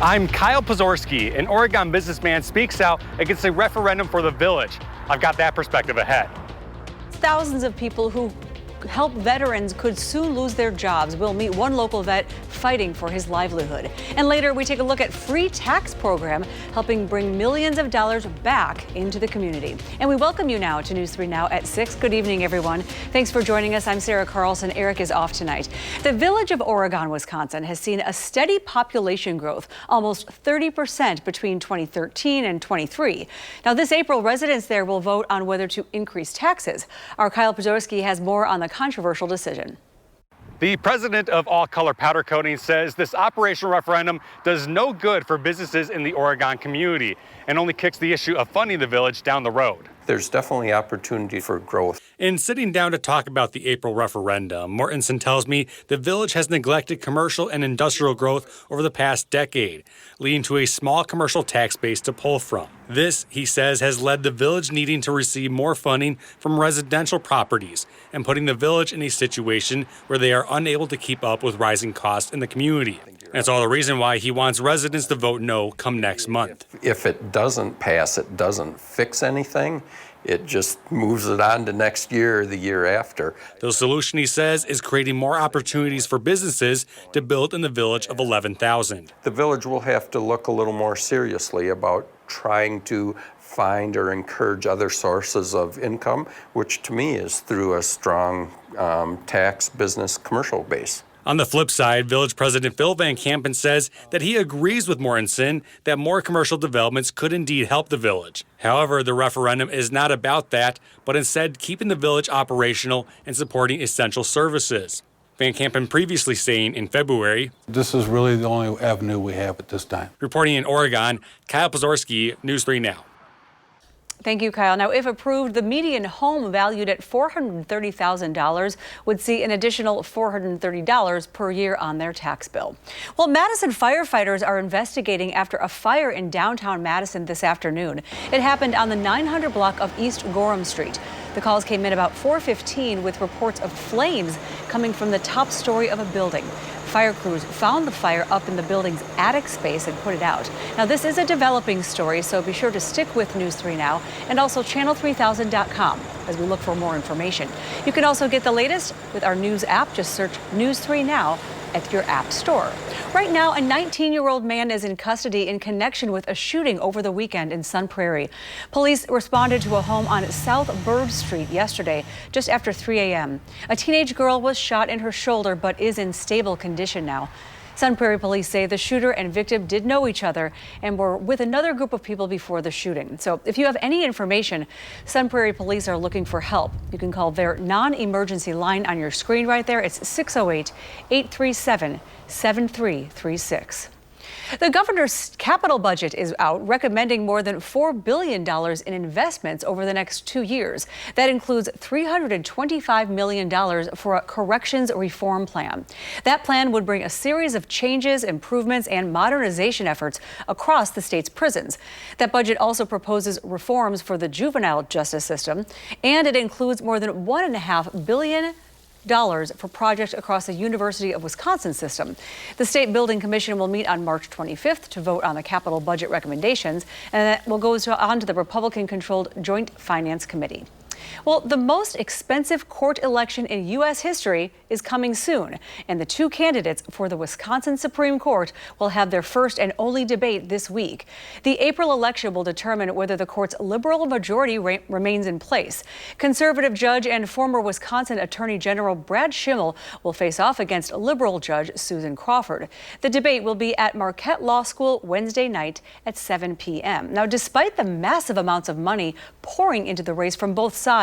I'm Kyle Pozorski, an Oregon businessman speaks out against a referendum for the village. I've got that perspective ahead. Thousands of people who help veterans could soon lose their jobs. We'll meet one local vet fighting for his livelihood. And later, we take a look at free tax program helping bring millions of dollars back into the community. And we welcome you now to News 3 Now at 6. Good evening, everyone. Thanks for joining us. I'm Sarah Carlson. Eric is off tonight. The village of Oregon, Wisconsin has seen a steady population growth, almost 30% between 2013 and 23. Now, this April, residents there will vote on whether to increase taxes. Our Kyle Pozorski has more on the controversial decision. The president of All Color Powder Coating says this operational referendum does no good for businesses in the Oregon community and only kicks the issue of funding the village down the road. There's definitely opportunity for growth. In sitting down to talk about the April referendum, Mortensen tells me the village has neglected commercial and industrial growth over the past decade, leading to a small commercial tax base to pull from. This, he says, has led the village needing to receive more funding from residential properties and putting the village in a situation where they are unable to keep up with rising costs in the community. That's all the reason why he wants residents to vote no come next month. If it doesn't pass, it doesn't fix anything. It just moves it on to next year or the year after. The solution, he says, is creating more opportunities for businesses to build in the village of 11,000. The village will have to look a little more seriously about trying to find or encourage other sources of income, which to me is through a strong tax, business, commercial base. On the flip side, Village President Phil Van Kampen says that he agrees with Mortensen that more commercial developments could indeed help the village. However, the referendum is not about that, but instead keeping the village operational and supporting essential services. Van Kampen previously saying in February, "This is really the only avenue we have at this time." Reporting in Oregon, Kyle Pozorski, News 3 Now. Thank you, Kyle. Now, if approved, the median home valued at $430,000 would see an additional $430 per year on their tax bill. Well, Madison firefighters are investigating after a fire in downtown Madison this afternoon. It happened on the 900 block of East Gorham Street. The calls came in about 4:15 with reports of flames coming from the top story of a building. Fire crews found the fire up in the building's attic space and put it out. Now, this is a developing story, so be sure to stick with News 3 Now and also channel3000.com as we look for more information. You can also get the latest with our news app. Just search News 3 Now at your app store. Right now, a 19-year-old man is in custody in connection with a shooting over the weekend in Sun Prairie. Police responded to a home on South Bird Street yesterday, just after 3 a.m. A teenage girl was shot in her shoulder but is in stable condition now. Sun Prairie police say the shooter and victim did know each other and were with another group of people before the shooting. So if you have any information, Sun Prairie police are looking for help. You can call their non-emergency line on your screen right there. It's 608-837-7336. The governor's capital budget is out, recommending more than $4 billion in investments over the next 2 years. That includes $325 million for a corrections reform plan. That plan would bring a series of changes, improvements, and modernization efforts across the state's prisons. That budget also proposes reforms for the juvenile justice system, and it includes more than $1.5 billion for projects across the University of Wisconsin system. The State Building Commission will meet on March 25th to vote on the capital budget recommendations, and that will go on to the Republican-controlled Joint Finance Committee. Well, the most expensive court election in U.S. history is coming soon, and the two candidates for the Wisconsin Supreme Court will have their first and only debate this week. The April election will determine whether the court's liberal majority remains in place. Conservative judge and former Wisconsin Attorney General Brad Schimmel will face off against liberal judge Susan Crawford. The debate will be at Marquette Law School Wednesday night at 7 p.m. Now, despite the massive amounts of money pouring into the race from both sides,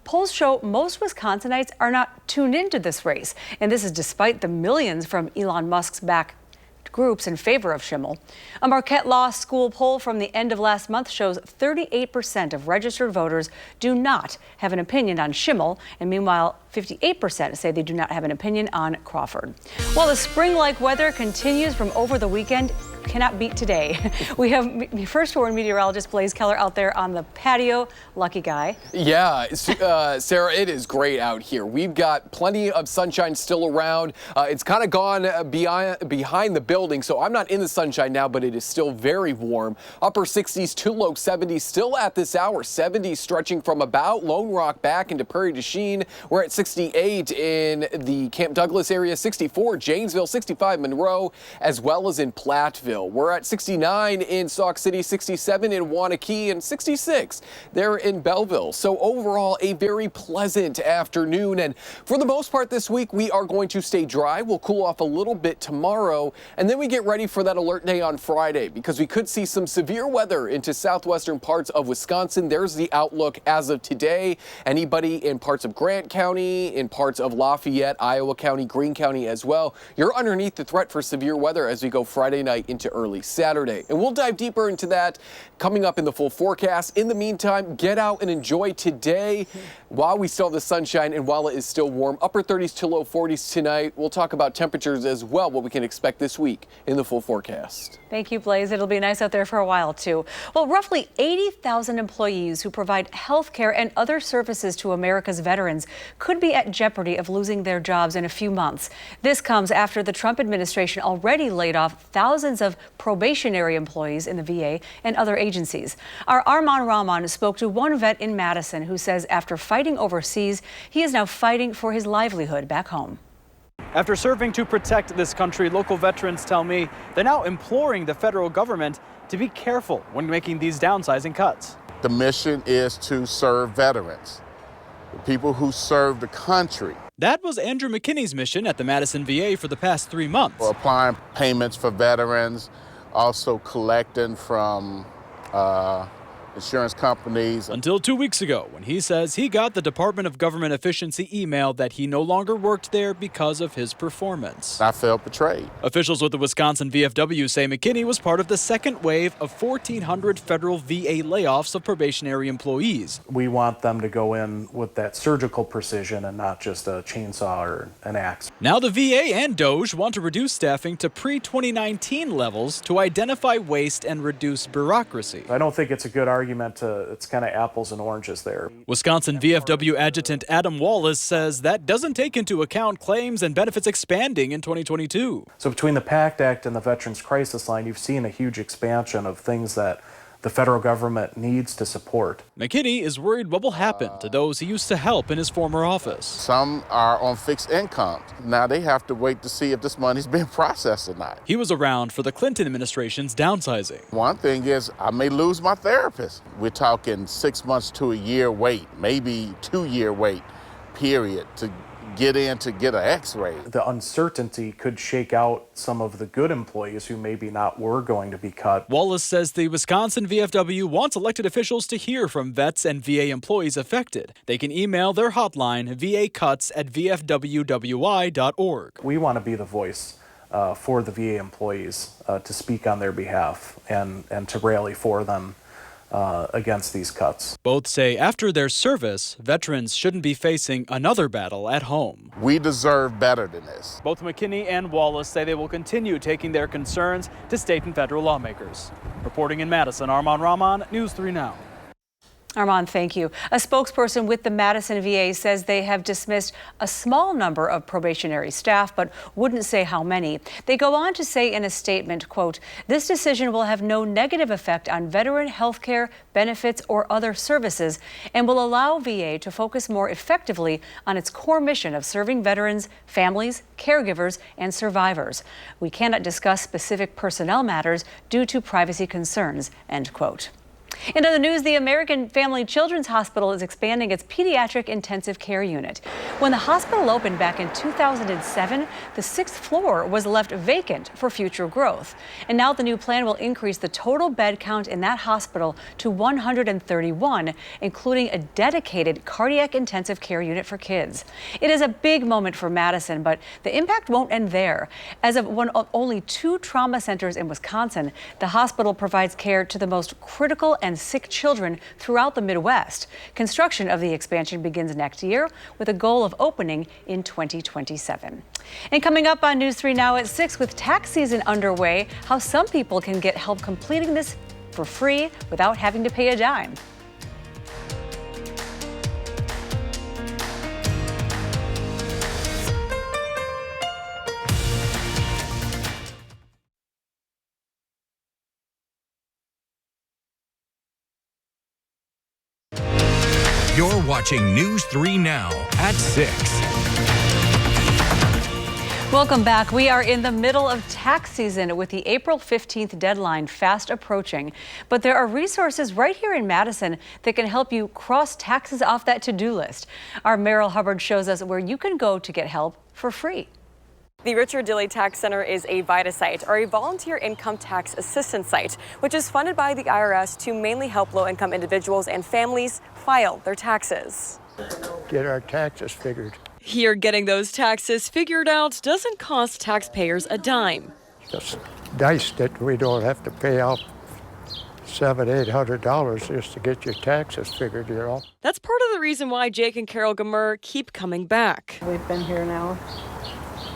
polls show most Wisconsinites are not tuned into this race, and this is despite the millions from Elon Musk's backed groups in favor of Schimmel. A Marquette Law School poll from the end of last month shows 38% of registered voters do not have an opinion on Schimmel, and meanwhile, 58% say they do not have an opinion on Crawford. While the spring-like weather continues from over the weekend, cannot beat today. We have First Warn meteorologist Blaze Keller out there on the patio. Lucky guy. Yeah, Sarah, it is great out here. We've got plenty of sunshine still around. It's kind of gone behind the building, so I'm not in the sunshine now, but it is still very warm. Upper 60s to low 70s still at this hour. 70s stretching from about Lone Rock back into Prairie du Chien. We're at 68 in the Camp Douglas area, 64 Janesville, 65 Monroe, as well as in Platteville. We're at 69 in Sauk City, 67 in Waunakee, and 66 there in Belleville. So overall, a very pleasant afternoon. And for the most part this week, we are going to stay dry. We'll cool off a little bit tomorrow, and then we get ready for that alert day on Friday because we could see some severe weather into southwestern parts of Wisconsin. There's the outlook as of today. Anybody in parts of Grant County, in parts of Lafayette, Iowa County, Greene County as well, you're underneath the threat for severe weather as we go Friday night into early Saturday. And we'll dive deeper into that coming up in the full forecast. In the meantime, get out and enjoy today while we still have the sunshine and while it is still warm. Upper 30s to low 40s tonight. We'll talk about temperatures as well, what we can expect this week in the full forecast. Thank you, Blaze. It'll be nice out there for a while, too. Well, roughly 80,000 employees who provide health care and other services to America's veterans could be at jeopardy of losing their jobs in a few months. This comes after the Trump administration already laid off thousands of probationary employees in the VA and other agencies. Our Arman Rahman spoke to one vet in Madison who says after fighting overseas, he is now fighting for his livelihood back home. After serving to protect this country, local veterans tell me they're now imploring the federal government to be careful when making these downsizing cuts. The mission is to serve veterans, the people who serve the country. That was Andrew McKinney's mission at the Madison VA for the past 3 months. We're applying payments for veterans, also collecting from insurance companies. Until 2 weeks ago, when he says he got the Department of Government Efficiency email that he no longer worked there because of his performance. I felt betrayed. Officials with the Wisconsin VFW say McKinney was part of the second wave of 1,400 federal VA layoffs of probationary employees. We want them to go in with that surgical precision and not just a chainsaw or an axe. Now the VA and DOJ want to reduce staffing to pre-2019 levels to identify waste and reduce bureaucracy. I don't think it's a good argument it's kind of apples and oranges there. Wisconsin VFW Adjutant Adam Wallace says that doesn't take into account claims and benefits expanding in 2022. So between the PACT Act and the Veterans Crisis Line, you've seen a huge expansion of things that the federal government needs to support. McKinney is worried what will happen to those he used to help in his former office. Some are on fixed incomes. Now they have to wait to see if this money's being processed or not. He was around for the Clinton administration's downsizing. One thing is I may lose my therapist. We're talking 6 months to a year wait, maybe 2-year wait period to get in to get an x-ray. The uncertainty could shake out some of the good employees who maybe not were going to be cut. Wallace says the Wisconsin VFW wants elected officials to hear from vets and VA employees affected. They can email their hotline, vacuts@vfwwi.org. We want to be the voice for the VA employees to speak on their behalf and to rally for them against these cuts. Both say after their service, veterans shouldn't be facing another battle at home. We deserve better than this. Both McKinney and Wallace say they will continue taking their concerns to state and federal lawmakers. Reporting in Madison, Arman Rahman, News 3 Now. Armand, thank you. A spokesperson with the Madison VA says they have dismissed a small number of probationary staff, but wouldn't say how many. They go on to say in a statement, quote, "This decision will have no negative effect on veteran health care, benefits, or other services, and will allow VA to focus more effectively on its core mission of serving veterans, families, caregivers, and survivors. We cannot discuss specific personnel matters due to privacy concerns," end quote. In other news, the American Family Children's Hospital is expanding its pediatric intensive care unit. When the hospital opened back in 2007, the 6th floor was left vacant for future growth. And now the new plan will increase the total bed count in that hospital to 131, including a dedicated cardiac intensive care unit for kids. It is a big moment for Madison, but the impact won't end there. As of one of only 2 trauma centers in Wisconsin, the hospital provides care to the most critical ill and sick children throughout the Midwest. Construction of the expansion begins next year with a goal of opening in 2027. And coming up on News 3 Now at 6, with tax season underway, how some people can get help completing this for free without having to pay a dime. You're watching News 3 Now at 6. Welcome back. We are in the middle of tax season with the April 15th deadline fast approaching. But there are resources right here in Madison that can help you cross taxes off that to-do list. Our Merrill Hubbard shows us where you can go to get help for free. The Richard Dilley Tax Center is a VITA site, or a volunteer income tax assistance site, which is funded by the IRS to mainly help low-income individuals and families file their taxes. Get our taxes figured. Here, getting those taxes figured out doesn't cost taxpayers a dime. Just nice that we don't have to pay out $700-800 just to get your taxes figured, you know. That's part of the reason why Jake and Carol Gamer keep coming back. We've been here now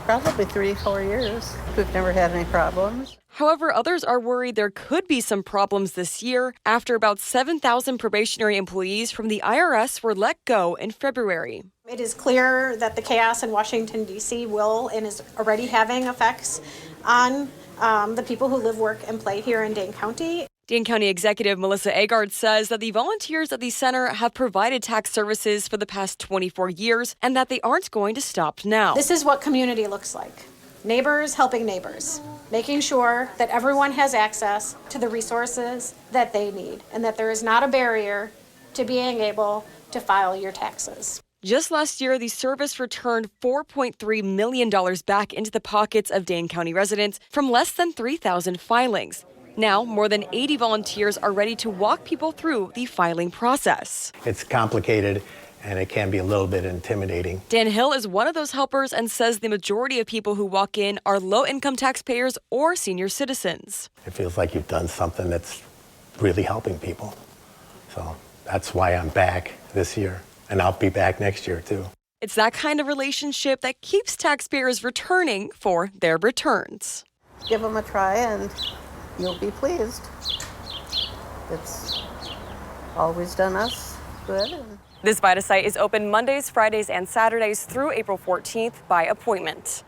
probably 3-4 years. We've never had any problems. However, others are worried there could be some problems this year after about 7,000 probationary employees from the IRS were let go in February. It is clear that the chaos in Washington, D.C. will and is already having effects on the people who live, work, and play here in Dane County. Dane County Executive Melissa Agard says that the volunteers at the center have provided tax services for the past 24 years and that they aren't going to stop now. This is what community looks like. Neighbors helping neighbors, making sure that everyone has access to the resources that they need and that there is not a barrier to being able to file your taxes. Just last year, the service returned $4.3 million back into the pockets of Dane County residents from less than 3,000 filings. Now, more than 80 volunteers are ready to walk people through the filing process. It's complicated and it can be a little bit intimidating. Dan Hill is one of those helpers and says the majority of people who walk in are low-income taxpayers or senior citizens. It feels like you've done something that's really helping people. So that's why I'm back this year, and I'll be back next year too. It's that kind of relationship that keeps taxpayers returning for their returns. Give them a try and you'll be pleased. It's always done us good. This VITA site is open Mondays, Fridays, and Saturdays through April 14th by appointment.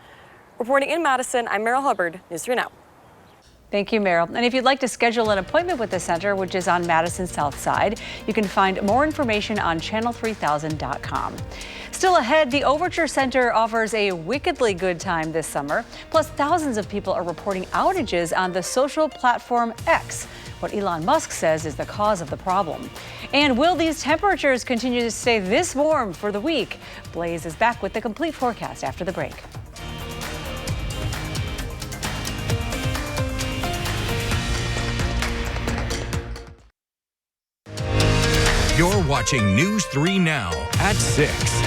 Reporting in Madison, I'm Merrill Hubbard, News 3 Now. Thank you, Meryl. And if you'd like to schedule an appointment with the center, which is on Madison's South Side, you can find more information on channel3000.com. Still ahead, the Overture Center offers a wickedly good time this summer. Plus, thousands of people are reporting outages on the social platform X, what Elon Musk says is the cause of the problem. And will these temperatures continue to stay this warm for the week? Blaze is back with the complete forecast after the break. You're watching News 3 Now at 6.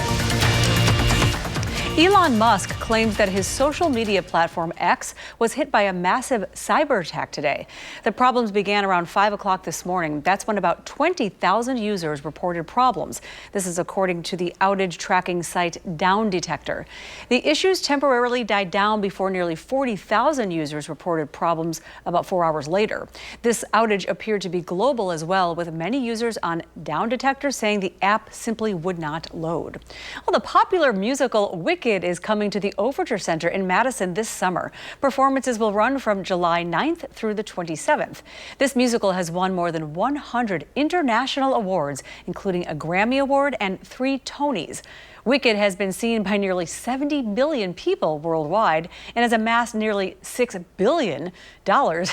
Elon Musk claimed that his social media platform X was hit by a massive cyber attack today. The problems began around 5 o'clock this morning. That's when about 20,000 users reported problems. This is according to the outage tracking site Down Detector. The issues temporarily died down before nearly 40,000 users reported problems about 4 hours later. This outage appeared to be global as well, with many users on Down Detector saying the app simply would not load. Well, the popular musical Wicked is coming to the Overture Center in Madison this summer. Performances will run from July 9th through the 27th. This musical has won more than 100 international awards, including a Grammy Award and 3 Tonys. Wicked has been seen by nearly 70 million people worldwide and has amassed nearly $6 billion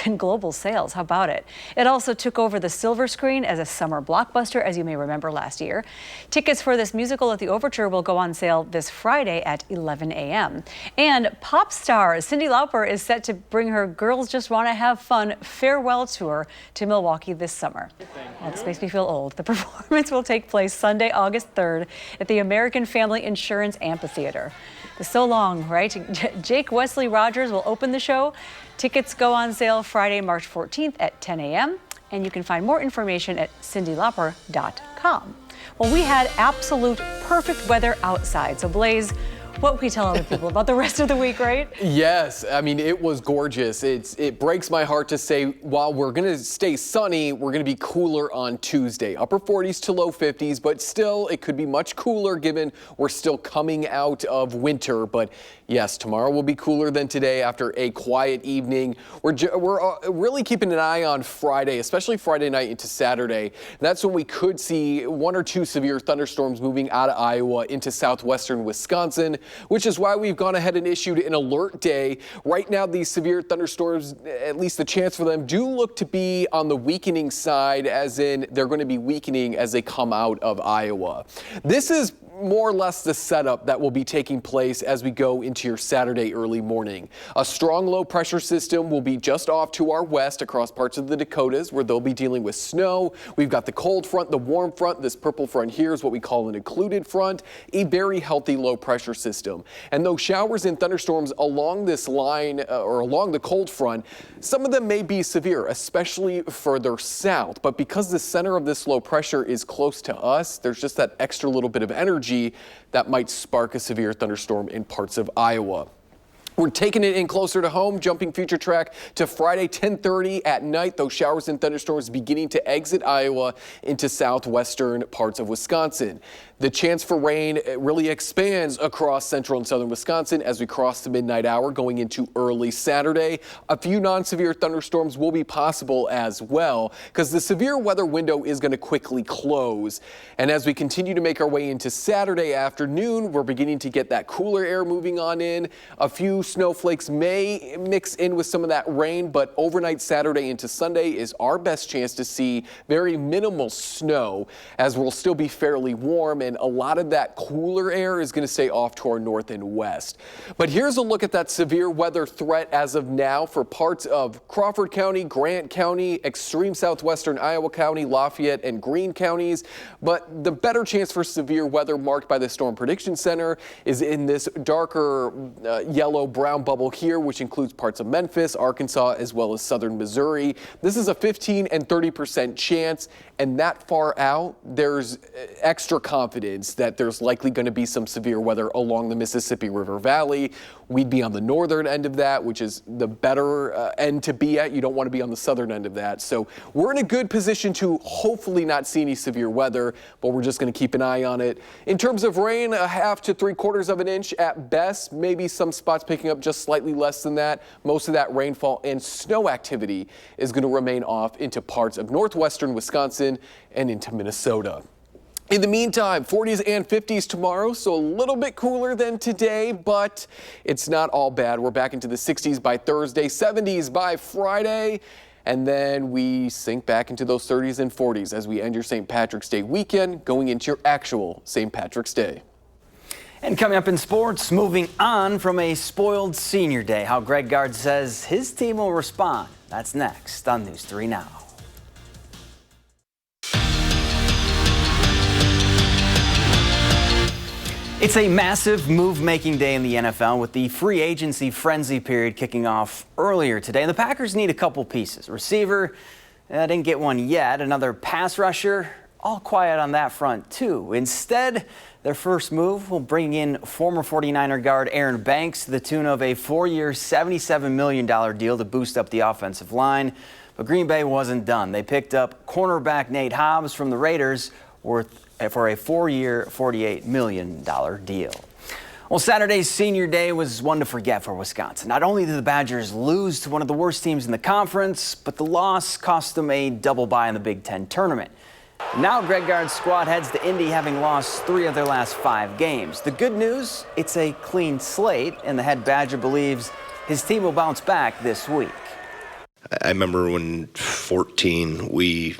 in global sales. How about it? It also took over the silver screen as a summer blockbuster, as you may remember last year. Tickets for this musical at the Overture will go on sale this Friday at 11 a.m. And pop star Cyndi Lauper is set to bring her Girls Just Want to Have Fun farewell tour to Milwaukee this summer. Well, this makes me feel old. The performance will take place Sunday, August 3rd at the American Family Insurance Amphitheater. So long, right? Jake Wesley Rogers will open the show. Tickets go on sale Friday, March 14th at 10 a.m. And you can find more information at cindylauper.com. Well, we had absolute perfect weather outside. So Blaze, what can we tell other people about the rest of the week, right? Yes, I mean, it was gorgeous. It breaks my heart to say, while we're going to stay sunny, we're going to be cooler on Tuesday. Upper 40s to low 50s, but still, it could be much cooler given we're still coming out of winter. But yes, tomorrow will be cooler than today after a quiet evening. We're really keeping an eye on Friday, especially Friday night into Saturday. That's when we could see 1 or 2 severe thunderstorms moving out of Iowa into southwestern Wisconsin, which is why we've gone ahead and issued an alert day. Right now, these severe thunderstorms, at least the chance for them, do look to be on the weakening side, as in they're going to be weakening as they come out of Iowa. This is more or less the setup that will be taking place as we go into your Saturday early morning. A strong low pressure system will be just off to our west across parts of the Dakotas, where they'll be dealing with snow. We've got the cold front, the warm front. This purple front here is what we call an included front, a very healthy low pressure system. And those showers and thunderstorms along this line or along the cold front, some of them may be severe, especially further south. But because the center of this low pressure is close to us, there's just that extra little bit of energy that might spark a severe thunderstorm in parts of Iowa. We're taking it in closer to home, jumping future track to Friday, 10:30 at night. Those showers and thunderstorms beginning to exit Iowa into southwestern parts of Wisconsin. The chance for rain really expands across central and southern Wisconsin as we cross the midnight hour going into early Saturday. A few non-severe thunderstorms will be possible as well because the severe weather window is going to quickly close. And as we continue to make our way into Saturday afternoon, we're beginning to get that cooler air moving on in. A few snowflakes may mix in with some of that rain, but overnight Saturday into Sunday is our best chance to see very minimal snow, as we'll still be fairly warm, and a lot of that cooler air is going to stay off to our north and west. But here's a look at that severe weather threat as of now for parts of Crawford County, Grant County, extreme southwestern Iowa County, Lafayette, and Greene counties. But the better chance for severe weather marked by the Storm Prediction Center is in this darker yellow-brown bubble here, which includes parts of Memphis, Arkansas, as well as southern Missouri. This is a 15 and 30% chance, and that far out, there's extra confidence that there's likely going to be some severe weather along the Mississippi River Valley. We'd be on the northern end of that, which is the better end to be at. You don't want to be on the southern end of that. So we're in a good position to hopefully not see any severe weather, but we're just going to keep an eye on it. In terms of rain, 1/2 to 3/4 of an inch at best, maybe some spots picking up just slightly less than that. Most of that rainfall and snow activity is going to remain off into parts of northwestern Wisconsin and into Minnesota. In the meantime, 40s and 50s tomorrow, so a little bit cooler than today, but it's not all bad. We're back into the 60s by Thursday, 70s by Friday, and then we sink back into those 30s and 40s as we end your St. Patrick's Day weekend, going into your actual St. Patrick's Day. And coming up in sports, moving on from a spoiled senior day, how Greg Gard says his team will respond. That's next on News 3 Now. It's a massive move-making day in the NFL with the free agency frenzy period kicking off earlier today. The Packers need a couple pieces. Receiver, didn't get one yet. Another pass rusher, all quiet on that front too. Instead, their first move will bring in former 49er guard Aaron Banks to the tune of a 4-year, $77 million deal to boost up the offensive line. But Green Bay wasn't done. They picked up cornerback Nate Hobbs from the Raiders for a 4-year, $48 million deal. Well, Saturday's senior day was one to forget for Wisconsin. Not only did the Badgers lose to one of the worst teams in the conference, but the loss cost them a double bye in the Big Ten tournament. Now Greg Gard's squad heads to Indy, having lost 3 of their last 5 games. The good news, it's a clean slate, and the head Badger believes his team will bounce back this week. I remember when 14, we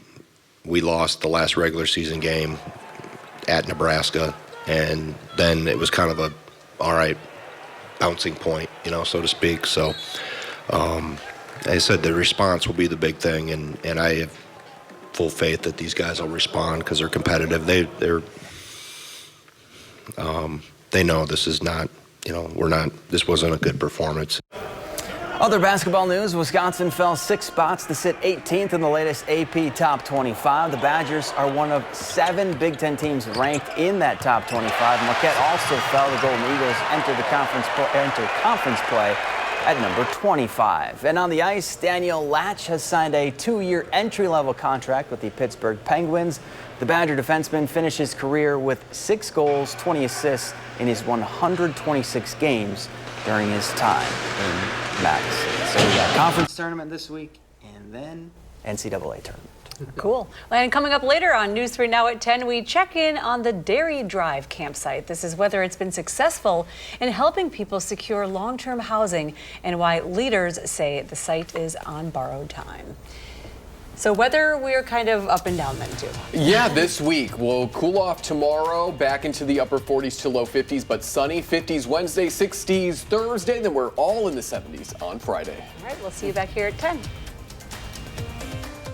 lost the last regular season game at Nebraska, and then it was kind of a all right bouncing point, so to speak. So I said the response will be the big thing, and I have full faith that these guys will respond because they're competitive. They know this is not, this wasn't a good performance. Other basketball news, Wisconsin fell 6 spots to sit 18th in the latest AP Top 25. The Badgers are one of 7 Big Ten teams ranked in that Top 25. Marquette also fell. The Golden Eagles enter conference play at number 25. And on the ice, Daniel Latch has signed a 2-year entry-level contract with the Pittsburgh Penguins. The Badger defenseman finished his career with 6 goals, 20 assists in his 126 games during his time in Madison. So we got conference tournament this week and then NCAA tournament. Cool. And coming up later on News 3 Now at 10, we check in on the Dairy Drive campsite. This is whether it's been successful in helping people secure long-term housing and why leaders say the site is on borrowed time. So weather, we're kind of up and down then too. Yeah, this week we'll cool off tomorrow, back into the upper 40s to low 50s, but sunny 50s Wednesday, 60s Thursday, then we're all in the 70s on Friday. All right, we'll see you back here at 10.